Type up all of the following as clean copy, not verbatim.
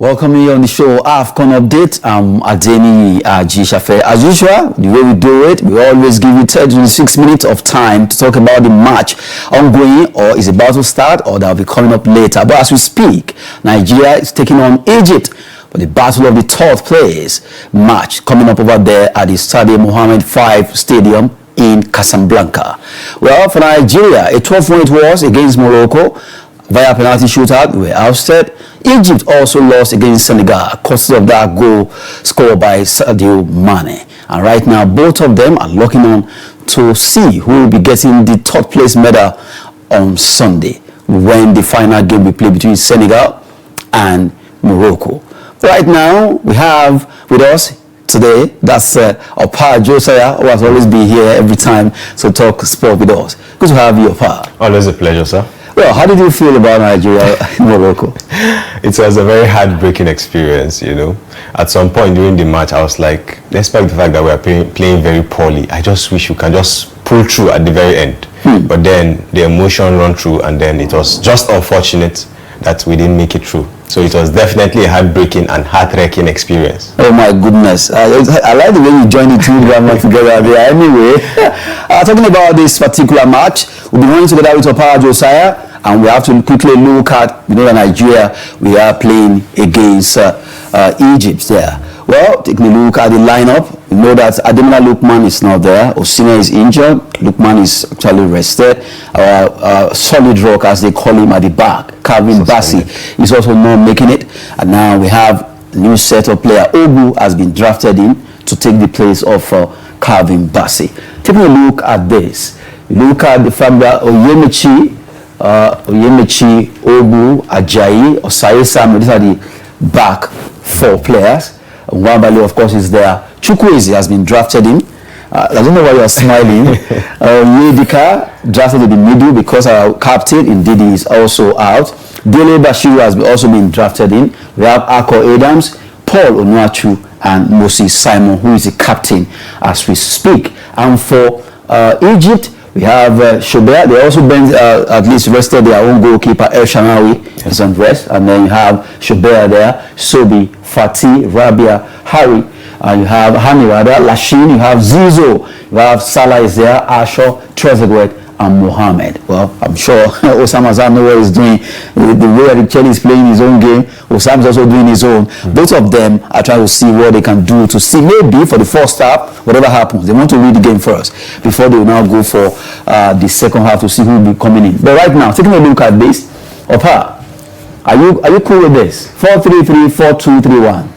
Welcome you on the show AFCON update. I'm Adeniyi, Ajisafe. As usual, the way we do it, we always give you 36 minutes of time to talk about the match ongoing or is about to start or that will be coming up later. But as we speak, Nigeria is taking on Egypt for the battle of the third place match coming up over there at the Stadium Mohammed V Stadium in Casablanca. Well, for Nigeria, a 12-1 it was against Morocco. Via penalty shootout, we were ousted. Egypt also lost against Senegal, courtesy of that goal scored by Sadio Mane. And right now, both of them are locking on to see who will be getting the third place medal on Sunday when the final game will play between Senegal and Morocco. Right now, we have with us today, that's Oppa Josiah, who has always been here every time to talk sport with us. Good to have you, Oppa. Always a pleasure, sir. Well, how did you feel about Nigeria in Morocco? It was a very heartbreaking experience, you know. At some point during the match, I was like, despite the fact that we are playing very poorly, I just wish we can just pull through at the very end. But then the emotion run through, and then it was just unfortunate that we didn't make it through. So it was definitely a heartbreaking and heart-wrenching experience. Oh my goodness. I like the way you joined the two drama together there. Anyway, talking about this particular match, we'll be running together with Oppa Josiah, and we have to quickly look at, you know, Nigeria, we are playing against Egypt there. Well, taking a look at the lineup, we know that Adeniyi Lookman is not there. Osimhen is injured. Lookman is actually rested. Our solid rock, as they call him at the back, Calvin Bassey, is also not making it. And now we have a new set of player. Ogu has been drafted in to take the place of Calvin Bassey. Taking a look at this, you look at the fact that Oyemichi, Ogu, Ajayi, Osai Samuel, these are the back four players. Wabali, of course, is there. Chukwueze has been drafted in. I don't know why you are smiling. Yedika drafted in the middle because our captain, indeed, is also out. Dele Bashiru has also been drafted in. We have Ako Adams, Paul Onuachu, and Moses Simon, who is the captain as we speak. And for Egypt, we have Shobert. They also been at least rested their own goalkeeper, El Shanawi, is on rest. And then you have Shobert there, Sobi, Fatih, Rabia, Harry. You have Hamirada, Lashin, you have Zizo, you have Salah is there, Asho, Trezeguet, and Mohamed. Well, I'm sure Osama Zan knows what he's doing. The way that Kelly is playing his own game, Osama is also doing his own. Both of them are trying to see what they can do to see maybe for the first half, whatever happens, they want to read the game first before they will now go for the second half to see who will be coming in. But right now, taking a look at this, Oppa, are you cool with this? 4-3-3, 4-2-3-1.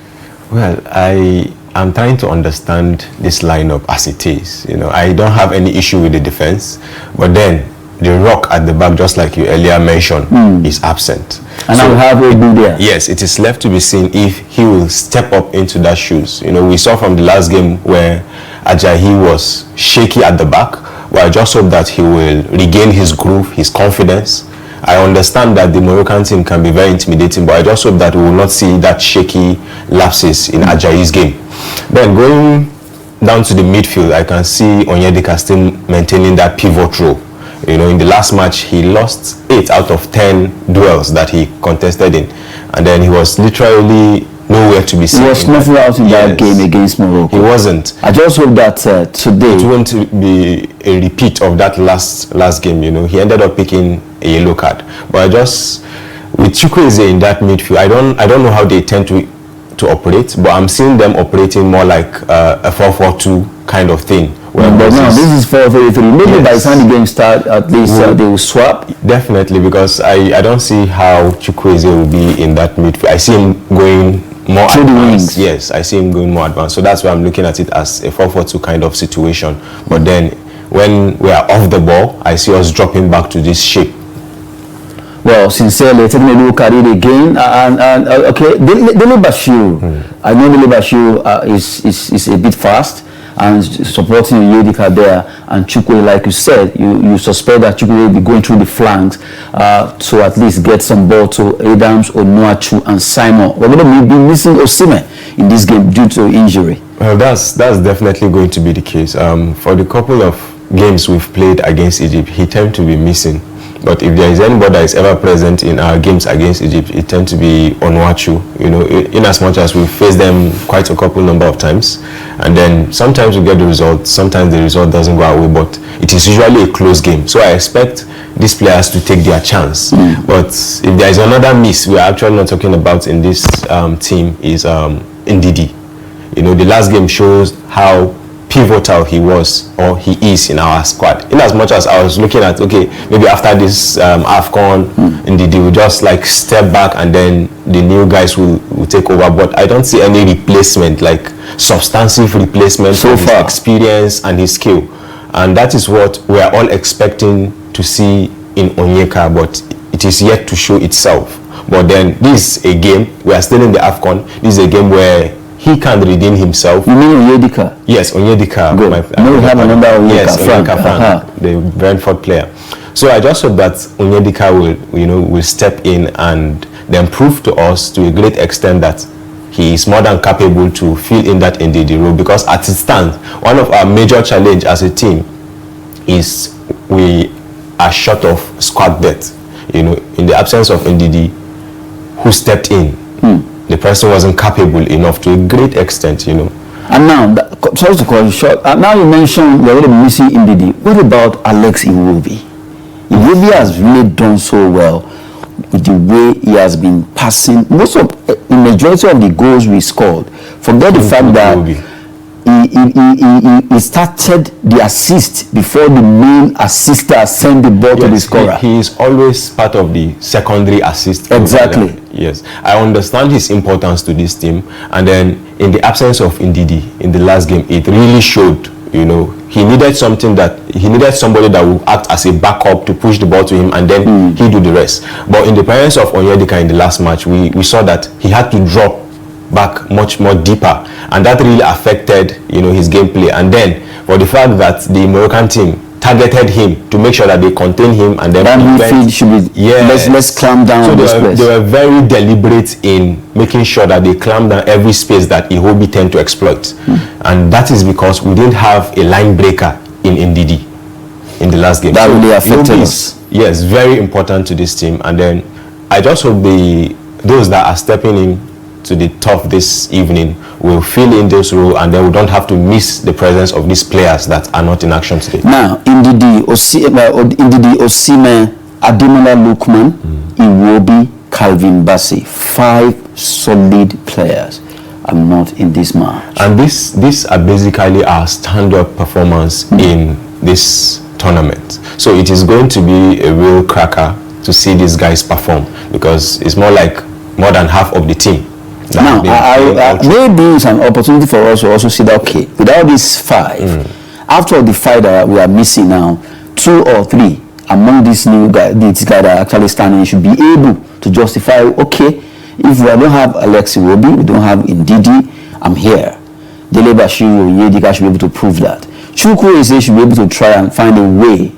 Well, I'm trying to understand this lineup as it is. You know, I don't have any issue with the defense, but then the rock at the back, just like you earlier mentioned, is absent. And so, now we have Ogu there. Yes, it is left to be seen if he will step up into that shoes. You know, we saw from the last game where Ajayi was shaky at the back, but I just hope that he will regain his groove, his confidence. I understand that the Moroccan team can be very intimidating, but I just hope that we will not see that shaky lapses in Ajayi's game. Then going down to the midfield, I can see Onyedika still maintaining that pivot role. You know, in the last match, he lost 8 out of 10 duels that he contested in. And then he was literally nowhere to be seen. He was nothing out in that game against Morocco. He wasn't. I just hope that today it won't be a repeat of that last game. You know, he ended up picking a yellow card. But I just, with Chukwueze in that midfield, I don't know how they tend to operate, but I'm seeing them operating more like a 4-4-2 kind of thing. But no, this is 4-3-3. Maybe by the time the game starts, at least they will swap. Definitely, because I don't see how Chukwueze will be in that midfield. I see him going more through advanced. The wings. Yes, I see him going more advanced. So that's why I'm looking at it as a 4-4-2 kind of situation. But then when we are off the ball, I see us dropping back to this shape. Well, sincerely, taking a look at it again, okay, Dele Bashiru. I know Dele Bashiru is a bit fast and supporting Yedika there, and Chukwu, like you said, you suspect that Chukwu will be going through the flanks to at least get some ball to Adams, Onuachu, and Simon. We're going to be missing Osimhen in this game due to injury. Well, that's definitely going to be the case. For the couple of games we've played against Egypt, he tended to be missing. But if there is anybody that is ever present in our games against Egypt, it tends to be Onuachu. You know, in as much as we face them quite a couple number of times, and then sometimes we get the result, sometimes the result doesn't go our way, but it is usually a close game. So I expect these players to take their chance. But if there is another miss we are actually not talking about in this team is Ndidi. You know, the last game shows how pivotal he was, or he is, in our squad. In as much as I was looking at, okay, maybe after this AFCON, Ndidi will just like step back and then the new guys will take over, but I don't see any replacement, like substantive replacement for his experience and his skill. And that is what we are all expecting to see in Onyeka, but it is yet to show itself. But then this is a game, we are still in the AFCON, this is a game where he can redeem himself. You mean Onyedika? Yes, Onyedika. Good. We have another Onyeka. Yes, Onyeka Frank, the Brentford player. So I just hope that Onyedika will step in and then prove to us to a great extent that he is more than capable to fill in that Ndidi role, because as it stands, one of our major challenge as a team is we are short of squad depth. You know, in the absence of Ndidi, who stepped in, the person wasn't capable enough to a great extent, you know. And now, sorry to call you short, now you mentioned you're already missing Ndidi. What about Alex Iwobi? Iwobi has really done so well with the way he has been passing. The majority of the goals we scored, forget the fact that he started the assist before the main assister sent the ball to the scorer. He is always part of the secondary assist. Exactly. Yes, I understand his importance to this team, and then in the absence of Ndidi in the last game, it really showed. You know, he needed somebody that would act as a backup to push the ball to him, and then he do the rest. But in the presence of Onyedika in the last match, we saw that he had to drop back much more deeper, and that really affected his gameplay. And then for the fact that the Moroccan team targeted him to make sure that they contain him, and then that midfield should be let's clamp down on this place. They were very deliberate in making sure that they clamp down every space that Iwobi tend to exploit, and that is because we didn't have a line breaker in Ndidi in the last game. That really affected us. Yes, very important to this team. And then I just hope those that are stepping in to the top this evening will fill in those roles, and then we don't have to miss the presence of these players that are not in action today. Now, Ndidi, Osimhen, Ademola Lookman, Iwobi, Calvin Bassey, 5 solid players are not in this match. And these are basically our stand-up performance in this tournament. So it is going to be a real cracker to see these guys perform, because it's more than half of the team. Now, maybe it's an opportunity for us to also see that, okay, without these 5, after the 5 that we are missing now, 2 or 3 among these new guys, these guys that are actually standing, should be able to justify, okay, if we don't have Alex Iwobi, we don't have Ndidi, I'm here. Dele Bashiru, Onyedika should be able to prove that. Chukwueze should be able to try and find a way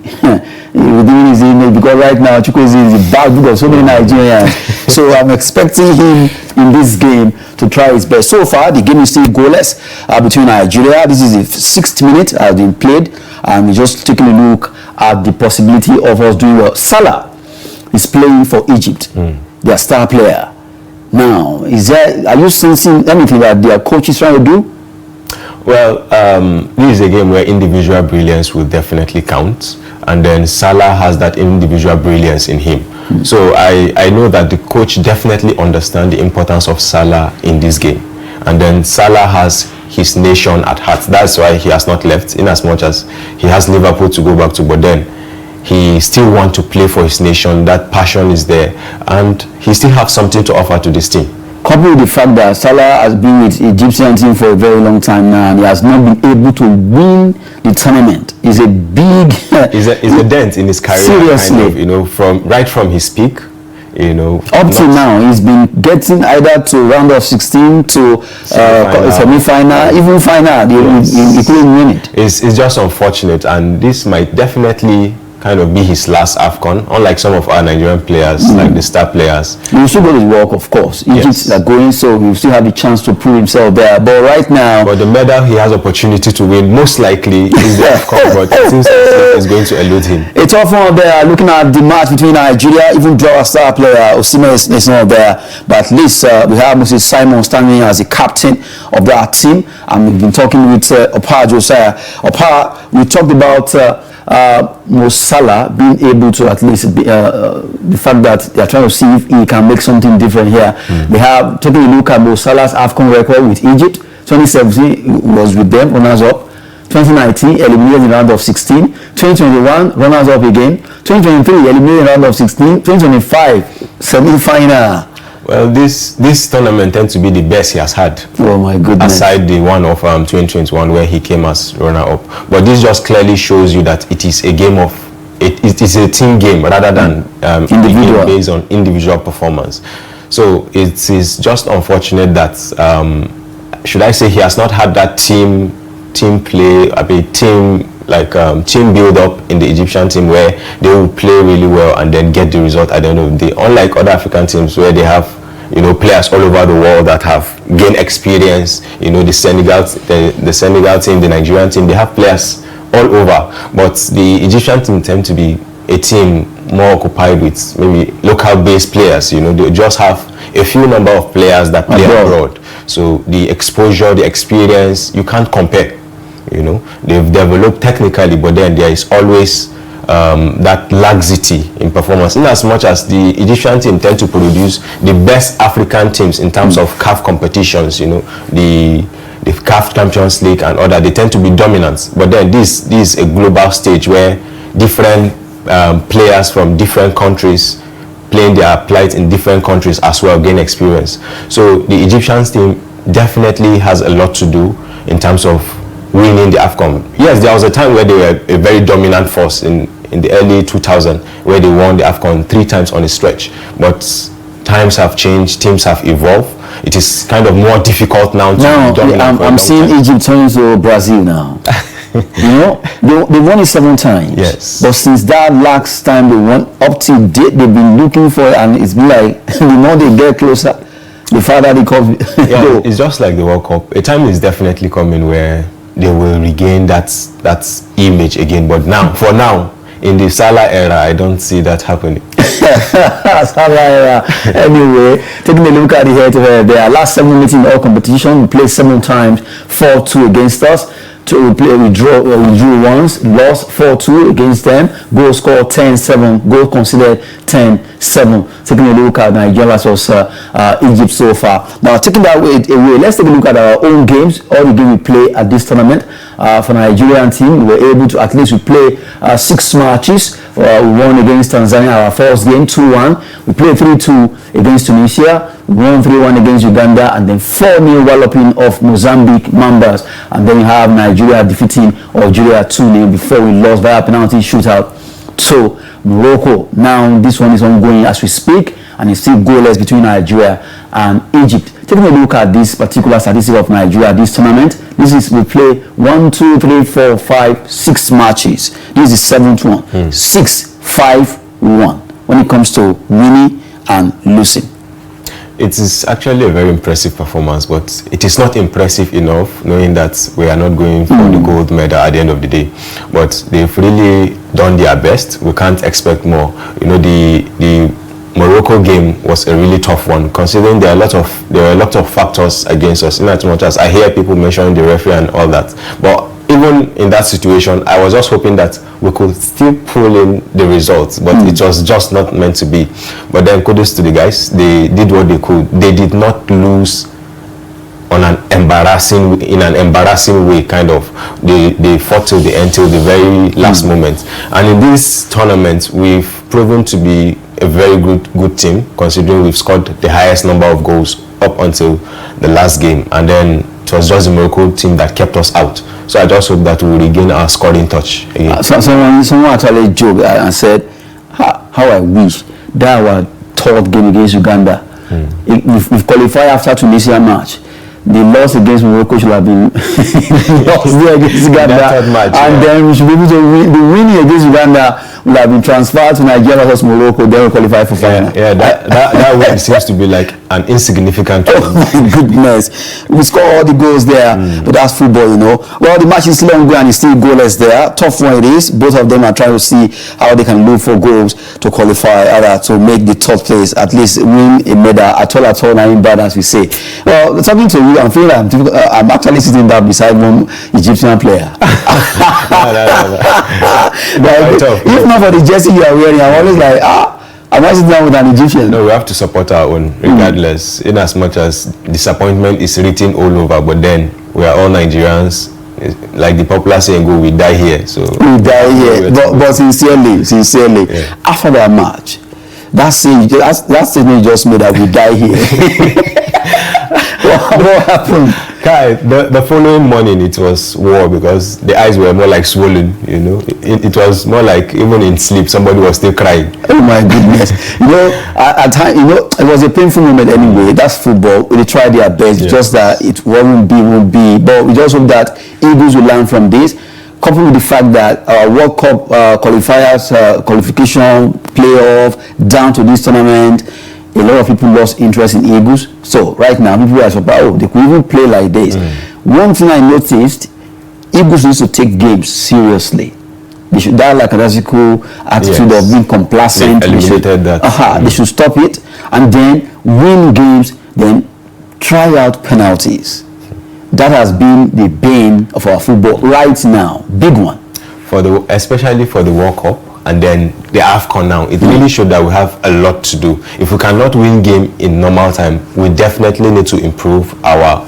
within his image, because right now Chukwueze is a bad book of so many Nigerians. So I'm expecting him in this game to try his best. So far, the game is still goalless between Nigeria. This is the 6th minute has been played, and we're just taking a look at the possibility of us doing well. Salah is playing for Egypt, their star player. Now, are you sensing anything that their coach is trying to do? Well, this is a game where individual brilliance will definitely count, and then Salah has that individual brilliance in him. So I know that the coach definitely understands the importance of Salah in this game, and then Salah has his nation at heart. That's why he has not left, in as much as he has Liverpool to go back to, but then he still wants to play for his nation. That passion is there, and he still has something to offer to this team. Coupled with the fact that Salah has been with the Egyptian team for a very long time now, and he has not been able to win the tournament. It's a big is a dent in his career. Seriously, from his peak, up till now he's been getting either to round of 16 to semi-final, even final. He couldn't win it. It's just unfortunate, and this might definitely kind of be his last AFCON, unlike some of our Nigerian players, like the star players. He will still go to work, of course. Egypt are going, so he will still have the chance to prove himself there. But right now... But the medal he has opportunity to win, most likely, is the AFCON, but it seems it's going to elude him. A tough one there, looking at the match between Nigeria, even draw our star player, Osimhen is not there. But at least we have Mrs. Simon standing as the captain of that team. And we've been talking with Oppa, Josiah. Oppa, we talked about... Mo Salah being able to at least be, the fact that they are trying to see if he can make something different here. They have taken a look at Mo Salah's AFCON record with Egypt. 2017 was with them, runners up. 2019 eliminated in the round of 16. 2021 runners up again. 2023 eliminated in the round of 16. 2025 semi-final. Well, this tournament tends to be the best he has had. Oh my goodness. Aside the one of 2021 where he came as runner-up. But this just clearly shows you that it is a game of, it is a team game rather than individual, based on individual performance. So it is just unfortunate that, should I say, he has not had that team play, team build-up in the Egyptian team where they will play really well and then get the result at the end of the day. Unlike other African teams where they have players all over the world that have gained experience, the Senegal team, the Nigerian team, they have players all over. But the Egyptian team tend to be a team more occupied with maybe local-based players. They just have a few number of players that play abroad. So the exposure, the experience, you can't compare. They've developed technically, but then there is always that laxity in performance. In as much as the Egyptian team tend to produce the best African teams in terms of CAF competitions, the CAF Champions League and other, they tend to be dominant. But then this is a global stage where different players from different countries playing their plight in different countries as well gain experience. So the Egyptian team definitely has a lot to do in terms of winning the AFCON. Yes, there was a time where they were a very dominant force in the early 2000s where they won the AFCON 3 times on a stretch. But times have changed, teams have evolved. It is kind of more difficult now to be dominant. I'm seeing Egypt turning to Brazil now. They won it 7 times. Yes. But since that last time they won, up to date, they've been looking for it, and it's been like the more they get closer, the farther they come. Yeah, it's just like the World Cup. A time is definitely coming where they will regain that image again. But now, for now, in the Salah era, I don't see that happening. Salah era. Anyway, taking a look at the head-to-head, their last 7 meetings in all competition, we played 7 times, 4-2 against us. We drew once, lost 4-2 against them. Goal scored 10-7, goal considered 10-7. Taking a look at Nigeria versus Egypt so far. Now, taking that away, let's take a look at our own games. All the games we play at this tournament for the Nigerian team, we were able to at least play 6 matches. We won against Tanzania, our first game, 2-1. We played 3-2 against Tunisia. We won 3-1 against Uganda, and then 4-0 walloping of Mozambique Mambas. And then we have Nigeria defeating Algeria 2-0 before we lost via penalty shootout to Morocco. Now this one is ongoing as we speak, and it's still goalless between Nigeria and Egypt. Taking a look at this particular statistic of Nigeria this tournament, we play 1, 2, 3, 4, 5, 6 matches. This is the 7th one. 6-5-1 when it comes to winning and losing. It is actually a very impressive performance, but it is not impressive enough knowing that we are not going for the gold medal at the end of the day. But they've really done their best. We can't expect more. The Morocco game was a really tough one, considering there were a lot of factors against us. In as much as I hear people mentioning the referee and all that, but even in that situation, I was just hoping that we could still pull in the results, but it was just not meant to be. But then kudos to the guys. They did what they could. They did not lose in an embarrassing way, kind of. They fought till the end, till the very last moment. And in this tournament, we've proven to be a very good team, considering we've scored the highest number of goals up until the last game. And then it was just the Morocco team that kept us out. So I just hope that we will regain our scoring touch again. Someone actually joked and said, how I wish that our 3rd game against Uganda. We've qualified after Tunisia match. The loss against Morocco should have been lost there against Uganda. Match, and then we should be able to be winning against Uganda will have been transferred to Nigeria versus Morocco, then we qualify for final. Yeah, that win seems to be like an insignificant win. Oh my goodness. We score all the goals there, but that's football, you know. Well, the match is still ongoing and it's still goalless there. Tough one it is. Both of them are trying to see how they can look for goals to qualify, either to make the third place, at least win a medal at all, not bad, as we say. Well, talking to you, I'm feeling like I'm actually sitting down beside one Egyptian player. If not for the jersey you are wearing, I'm always like, am I sitting down with an Egyptian? No, we have to support our own, regardless. In as much as disappointment is written all over, but then we are all Nigerians. Like the popular saying go, we die here. So we die here. But sincerely, yeah. After that match, that statement you just made, that we die here. what happened? Kai, the following morning it was war, because the eyes were more like swollen, you know. It was more like even in sleep somebody was still crying. Oh my goodness. You know, at time, you know, it was a painful moment anyway. That's football. They tried their best, just that it won't be. But we just hope that Eagles will learn from this, coupled with the fact that our World Cup qualifiers, qualification, playoff, down to this tournament, a lot of people lost interest in Eagles. So right now, people are surprised, they could even play like this. One thing I noticed, Eagles used to take games seriously. They should die like a classical attitude of being complacent. They eliminated that. They should stop it and then win games, then try out penalties. That has been the bane of our football right now. Big one. Especially for the World Cup. And then the AFCON now, it really showed that we have a lot to do. If we cannot win game in normal time, we definitely need to improve our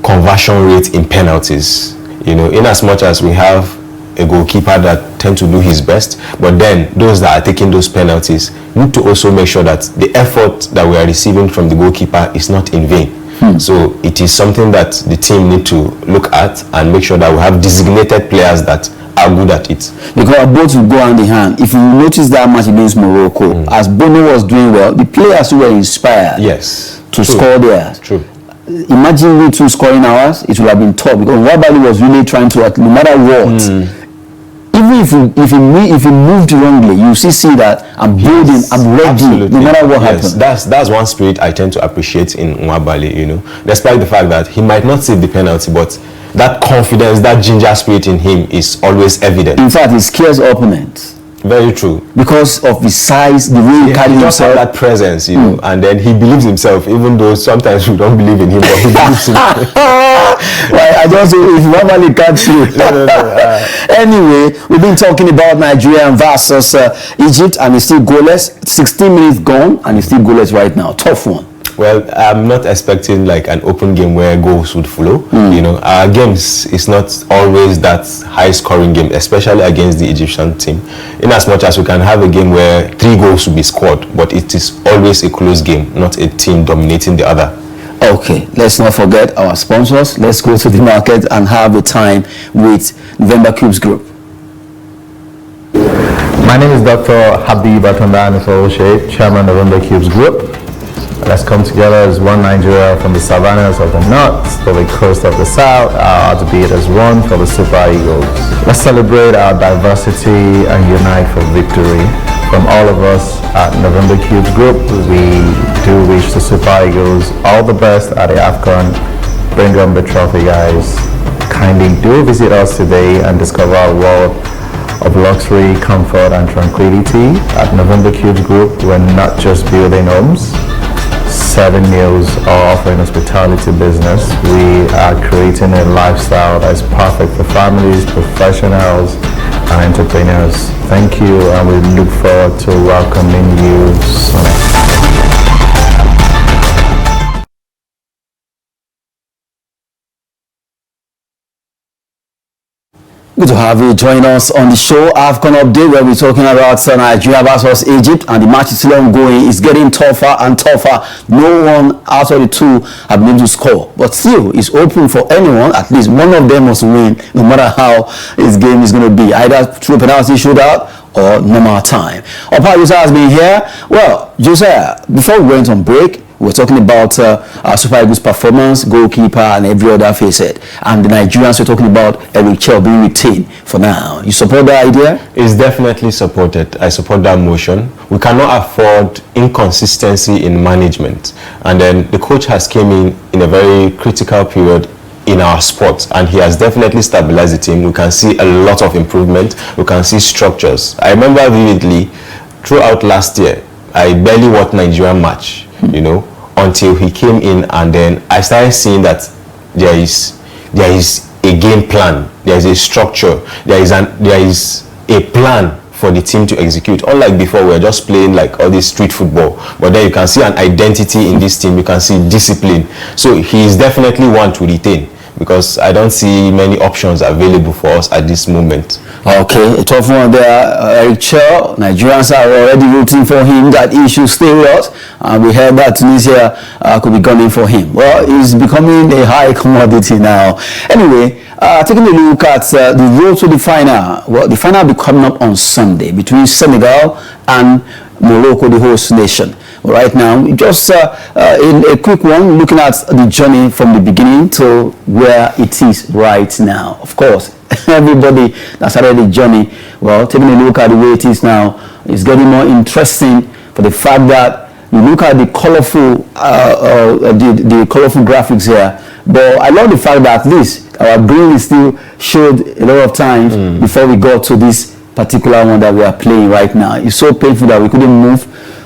conversion rate in penalties. You know, in as much as we have a goalkeeper that tends to do his best, but then those that are taking those penalties need to also make sure that the effort that we are receiving from the goalkeeper is not in vain. So it is something that the team need to look at and make sure that we have designated players that are good at it. Because both will go hand in hand. If you notice that match against Morocco, as Bono was doing well, the players were inspired to score theirs. True. Imagine we two scoring ours, it would have been tough, because Wabali was really trying to, no matter what, even if he moved wrongly, you see that I'm building, I'm ready, no matter what happens. That's one spirit I tend to appreciate in Wabali, you know, despite the fact that he might not save the penalty, but that confidence, that ginger spirit in him is always evident. In fact, he scares opponents. Very true. Because of his size, the way he carries himself. That presence, you know, and then he believes himself, even though sometimes we don't believe in him, but he believes in him. I just, if normally can't see. Anyway, we've been talking about Nigeria versus Egypt, and it's still goalless. 16 minutes gone, and it's still goalless right now. Tough one. Well, I'm not expecting like an open game where goals would flow. You know, our games is not always that high-scoring game, especially against the Egyptian team. In as much as we can have a game where 3 goals will be scored, but it is always a close game, not a team dominating the other. Okay, let's not forget our sponsors. Let's go to the market and have a time with November Cubes Group. My name is Dr. Habib Batonda Oshe, Chairman of November Cubes Group. Let's come together as one Nigeria, from the savannas of the north to the coast of the south, our heartbeat as one for the Super Eagles. Let's celebrate our diversity and unite for victory. From all of us at November Cubes Group, we do wish the Super Eagles all the best at the AFCON. Bring on the trophy, guys. Kindly do visit us today and discover a world of luxury, comfort, and tranquility. At November Cubes Group, we're not just building homes, serving meals, or offering hospitality business. We are creating a lifestyle that is perfect for families, professionals, and entrepreneurs. Thank you, and we look forward to welcoming you soon. Good to have you join us on the show. AFCON update, where we're talking about Nigeria versus Egypt, and the match is still ongoing. It's getting tougher and tougher. No one out of the two have been able to score, but still it's open for anyone. At least one of them must win, no matter how this game is going to be, either through a penalty shootout or normal time. Oppa, Josiah has been here. Well, Josiah, before we went on break, we're talking about Super Eagles' performance, goalkeeper, and every other facet. And the Nigerians, we're talking about Eric Chell being retained for now. You support that idea? It's definitely supported. I support that motion. We cannot afford inconsistency in management. And then the coach has came in a very critical period in our sport, and he has definitely stabilized the team. We can see a lot of improvement. We can see structures. I remember vividly throughout last year, I barely watched Nigerian match, you know, until he came in, and then I started seeing that there is a game plan, there is a structure, there is a plan for the team to execute. Unlike before, we were just playing like all this street football, but then you can see an identity in this team. You can see discipline. So he is definitely one to retain, because I don't see many options available for us at this moment. Okay, a tough one there. Eric Chell, Nigerians are already rooting for him that he should stay with us. We heard that Tunisia could be gunning for him. Well, he's becoming a high commodity now. Anyway, taking a look at the road to the final. Well, the final will be coming up on Sunday between Senegal and Morocco, the host nation. Right now, just in a quick one, looking at the journey from the beginning to where it is right now. Of course, everybody that started the journey, well, taking a look at the way it is now, is getting more interesting for the fact that you look at the colorful, the colorful graphics here. But I love the fact that at least our green is still showed a lot of times before we got to this particular one that we are playing right now. It's so painful that we couldn't move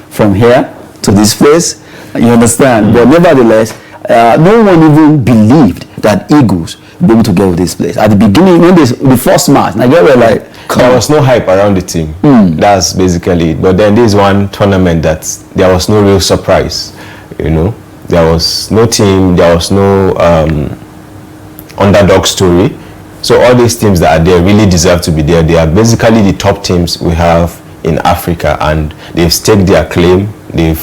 from here to this place, you understand? But nevertheless, no one even believed that Eagles would be able to get with this place. At the beginning, when the first match, Nigeria were like, there was no hype around the team. That's basically it. But then there's one tournament that there was no real surprise. You know, there was no team, there was no underdog story. So all these teams that are there really deserve to be there. They are basically the top teams we have in Africa, and they've staked their claim. They've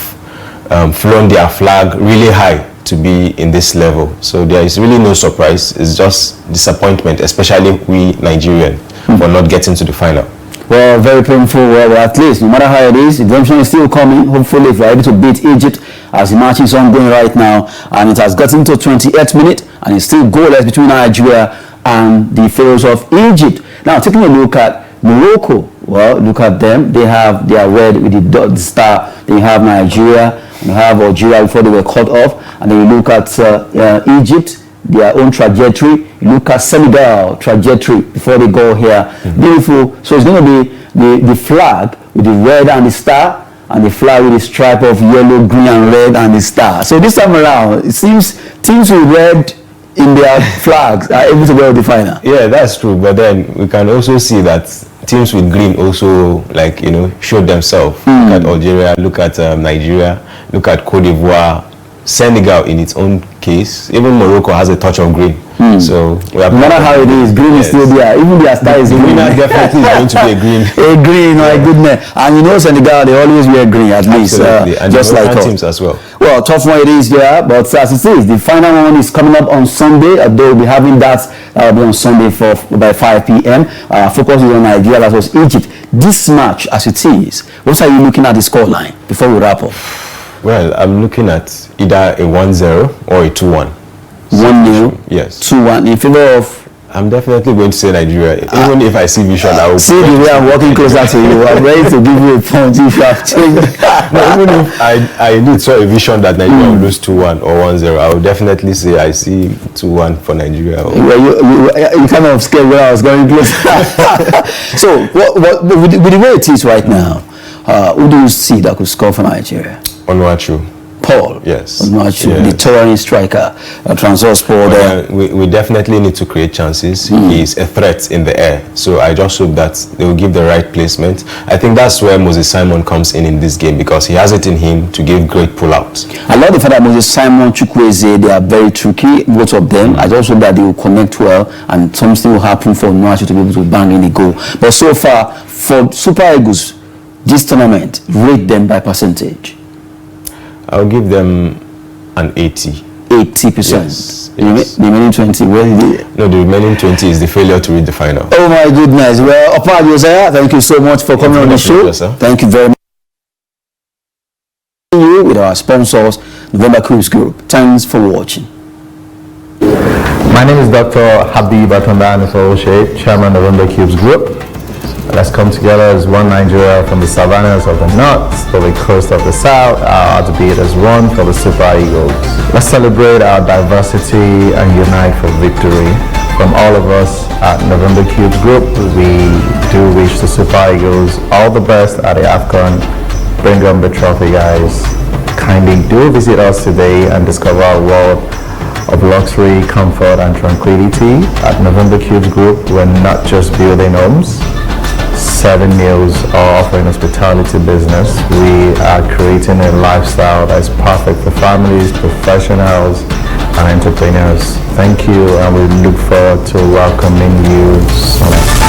flown their flag really high to be in this level. So there is really no surprise. It's just disappointment, especially we Nigerians, for not getting to the final. Well, very painful. Well, at least, no matter how it is, the redemption is still coming. Hopefully, if we are able to beat Egypt, as the match is ongoing right now, and it has gotten to 28th minute, and it's still goalless between Nigeria and the Pharaohs of Egypt. Now, taking a look at Morocco, well, look at them. They have their red with the star. They have Nigeria, and they have Algeria before they were cut off. And then you look at Egypt, their own trajectory. You look at Senegal trajectory before they go here. Beautiful. So it's going to be the flag with the red and the star, and the flag with the stripe of yellow, green, and red, and the star. So this time around, it seems teams with red in their flags are able to go to the final. Yeah, that's true. But then we can also see that teams with green also, like, you know, showed themselves. Look at Algeria, look at Nigeria, look at Cote d'Ivoire, Senegal in its own case. Even Morocco has a touch of green. So we have no matter how it is, green is still there. Even their star is green. Definitely is going to be a green. A green, my goodness. And you know, Senegal, they always wear green at least. And just like us. teams as well. Well, tough one it is there, but as it is, the final one is coming up on Sunday. They'll be having that will be on Sunday by 5 p.m. Focus is on Nigeria versus Egypt. This match, as it is, what are you looking at the scoreline before we wrap up? Well, I'm looking at either a 1-0 or a 2-1. 1-0, yes, 2-1 in favor of. I'm definitely going to say Nigeria. Even if I see vision, I will see the way I'm walking closer to you. I'm ready to give you a point if you have changed. No, even if I did saw a vision that Nigeria will lose 2-1 or 1-0, I would definitely say I see 2-1 for Nigeria. You kind of scared when I was going close. So, with the way it is right now, who do you see that could score for Nigeria? Onuachu. Paul, yes, the towering striker, Transport there. We definitely need to create chances. He is a threat in the air, so I just hope that they will give the right placement. I think that's where Moses Simon comes in this game, because he has it in him to give great pull-outs. I love the fact that Moses Simon, Chukwueze, they are very tricky, both of them. I just hope that they will connect well, and something will happen for Onuachu to be able to bang in the goal. But so far, for Super Eagles, this tournament, rate them by percentage. I'll give them an 80. 80%. Yes. The remaining 20, where is it? No, the remaining 20 is the failure to reach the final. Oh my goodness. Well, Oppa, Josiah, thank you so much for coming on the show. Thank you very much. With our our sponsors, November Cruise Group. Thanks for watching. My name is Dr. Habib Atondani Oshe, Chairman of November Cubes Group. Let's come together as one Nigeria, from the savannas of the north to the coast of the south. Our heartbeat as one for the Super Eagles. Let's celebrate our diversity and unite for victory. From all of us at November Cubes Group, we do wish the Super Eagles all the best at the AFCON. Bring them the trophy, guys. Kindly do visit us today and discover a world of luxury, comfort, and tranquility. At November Cubes Group, we're not just building homes, serving meals, or offering hospitality business. We are creating a lifestyle that is perfect for families, professionals, and entrepreneurs. Thank you, and we look forward to welcoming you soon.